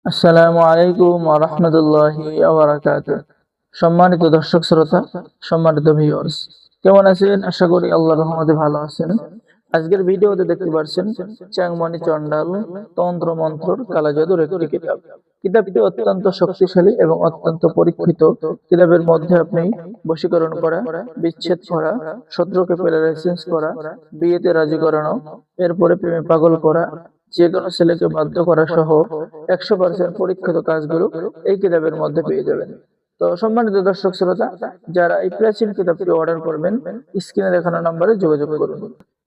আসসালামু আলাইকুম ওয়া রাহমাতুল্লাহি ওয়া বারাকাতুহু। সম্মানিত দর্শক শ্রোতা, সম্মানিত ভিউয়ার্স, কেমন আছেন? আশা করি আল্লাহর রহমতে ভালো আছেন। আজকের ভিডিওতে দেখতে পাচ্ছেন চ্যাংমণি চন্ডাল তন্ত্র মন্ত্রর কালা জাদুর একটি কিতাব। কিতাবটি অত্যন্ত শক্তিশালী এবং অত্যন্ত পরীক্ষিত। কিতাবের মধ্যে আপনি বশীকরণ করা, বিচ্ছেদ করা, শত্রুকে প্যারালাইসিস করা, বিয়েতে রাজি করানো, এরপরে প্রেমে পাগল করা, যে কোনো ছেলেকে বাধ্য করা সহ 100% পরীক্ষিত কাজগুলো এই কিতাবের মধ্যে পেয়ে যাবেন। তো সম্মানিত দর্শক শ্রোতা, যারা এই প্রাচীন কিতাবটি অর্ডার করবেন, স্ক্রিনে দেখানো নম্বরে যোগাযোগ করুন।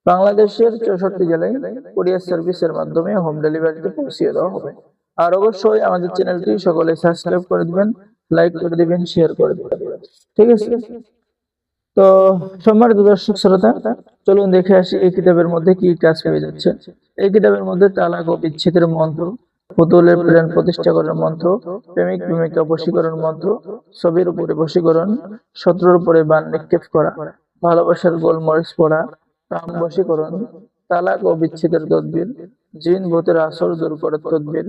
বাংলাদেশের 64 জেলায় কুরিয়ার সার্ভিসের মাধ্যমে হোম ডেলিভারিতে পৌঁছিয়ে দেওয়া হবে। আর অবশ্যই আমাদের চ্যানেলটি সকলে সাবস্ক্রাইব করে দিবেন, লাইক করে দিবেন, শেয়ার করে দিবেন। ঠিক আছে? তো সম্মানিত দর্শক শ্রোতা, চলুন দেখে আসি এই কিতাবের মধ্যে কি কাজ পেয়ে যাচ্ছে। এই কিতাবের মধ্যে তালাক ও বিচ্ছেদের মন্ত্র, পুতুলের প্রেম প্রতিষ্ঠা করার মন্ত্র, প্রেমিক প্রেমিকা বশীকরণ মন্ত্র, ছবির উপরে বশীকরণ, শত্রুর উপরে বান নিক্ষেপ করা, ভালোবাসার গোলমরিচ পড়া, কাম বশীকরণ, তালাক ও বিচ্ছেদের তদবির, জিন ভূতের আসর দূর করার তদবির,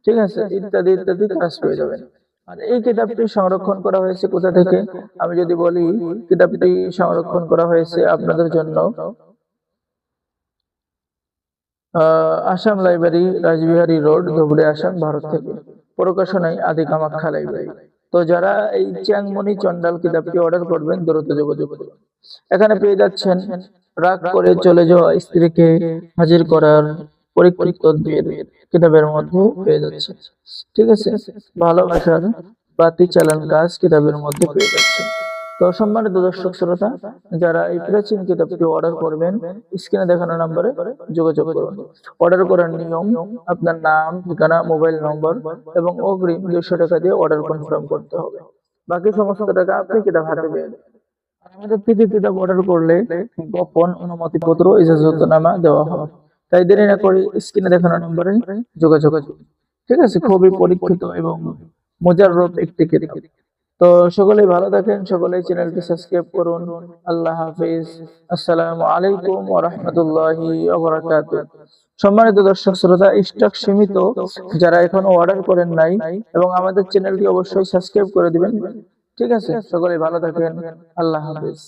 ঠিক আছে, ইত্যাদি ইত্যাদি কাজ পেয়ে যাবেন। আর এই কিতাবটি সংরক্ষণ করা হয়েছে কোথা থেকে? আমি যদি বলি, কিতাবটি সংরক্ষণ করা হয়েছে আপনাদের জন্য আসাম লাইব্রেরি, রাজবিহারী রোড, ধুবড়ী, আসাম, ভারত থেকে। প্রকাশনায় আদি কামাখ্যা লাইব্রেরি। তো যারা এই চ্যাংমণি চন্ডাল কিতাবটি অর্ডার করবেন, দ্রুত যোগাযোগ করুন। এখানে পেয়ে যাচ্ছেন রাগ করে চলে যাওয়া স্ত্রীকে হাজির করার পরীক্ষিত তদবির কিতাবের মধ্যে পেয়ে যাচ্ছে। ঠিক আছে, ভালোবাসার বাতি চালান কাজ কিতাবের মধ্যে পেয়ে যাচ্ছে। তো সম্মানিত দর্শক শ্রোতা, যারা এই প্রাচীন কিতাবটি অর্ডার করবেন, স্ক্রিনে দেখানো নম্বরে যোগাযোগ করুন। অর্ডার করার নিয়ম: আপনার নাম, ঠিকানা, মোবাইল নম্বর এবং অগ্রিম 200 টাকা দিয়ে অর্ডার কনফার্ম করতে হবে। বাকি সমস্ত টাকা আপনি কিতাব হাতে পেয়ে যাবেন। আমাদের থেকে কিতাব অর্ডার করলে গোপন অনুমতিপত্র, ইজাজতনামা দেওয়া হবে। তাই দেরি না করে স্ক্রিনে দেখানো নম্বরে যোগাযোগ করুন। ঠিক আছে, খুবই পরীক্ষিত এবং মুজাররব একটি কিতাব। তো সকলেই ভালো থাকেন, সকলেই চ্যানেলটি সাবস্ক্রাইব করুন। আল্লাহ হাফিজ। আসসালামু আলাইকুম ওয়া রাহমাতুল্লাহি ওয়া বারাকাতুহু। সম্মানিত দর্শক শ্রোতা, স্টক সীমিত, যারা এখনো অর্ডার করেন নাই এবং আমাদের চ্যানেলটি অবশ্যই সাবস্ক্রাইব করে দিবেন। ঠিক আছে, সকলেই ভালো থাকেন। আল্লাহ হাফিজ।